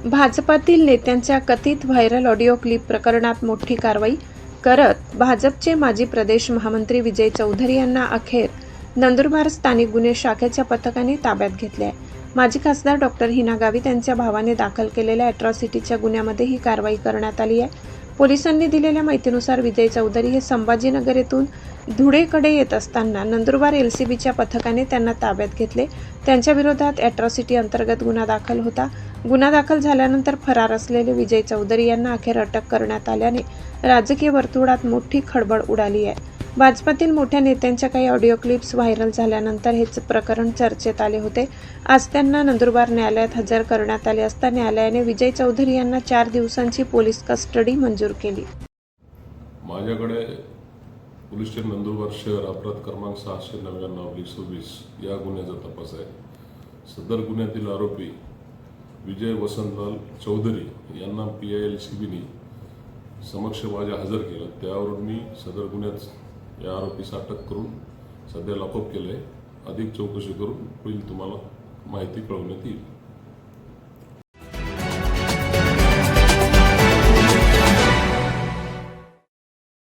भाजपातील नेत्यांच्या कथित viral audio clip प्रकरणात मोठी कारवाई करत भाजपचे माजी प्रदेश महामंत्री विजय चौधरी यांना अखेर नंदुरबार स्थानिक गुन्हे शाखेच्या पथकाने ताब्यात घेतले आहे. माजी खासदार डॉक्टर हिना गावित यांच्या भावाने दाखल केलेल्या अॅट्रॉसिटीच्या गुन्ह्यामध्ये ही कारवाई करण्यात आली आहे. पोलिसांनी दिलेल्या माहितीनुसार विजय चौधरी हे संभाजीनगर येथून धुळेकडे येत असताना नंदुरबार एलसीबीच्या पथकाने त्यांना ताब्यात घेतले. त्यांच्या विरोधात अॅट्रॉसिटी अंतर्गत गुन्हा दाखल होता. गुन्हा दाखल झाल्यानंतर फरार असलेले विजय चौधरी यांना अखेर अटक करण्यात आल्याने राजकीय वर्तुळात मोठी खळबळ उडाली आहे. भाजपातील मोठ्या नेत्यांच्या काही ऑडिओ क्लिप्स व्हायरल झाल्यानंतर हे प्रकरण चर्चेत आले होते. आज त्यांना नंदुरबार न्यायालयात हजर करण्यात आले असता न्यायालयाने विजय चौधरी यांना 4 दिवसांची पोलीस कस्टडी मंजूर केली. माझ्याकडे पोलीस स्टेशन नंदुरबार शहर अपराध क्रमांक 699/26 या गुन्ह्याचा तपास आहे. सदर गुन्ह्यातील आरोपी विजय वसंतलाल चौधरी यांना PILCBने समक्ष माझ्या हजर केलं. त्यावरून मी सदर गुन्ह्यात या आरोपीस अटक करून सध्या लॉकअप केलं आहे. अधिक चौकशी करून पुढील तुम्हाला माहिती कळवण्यात येईल.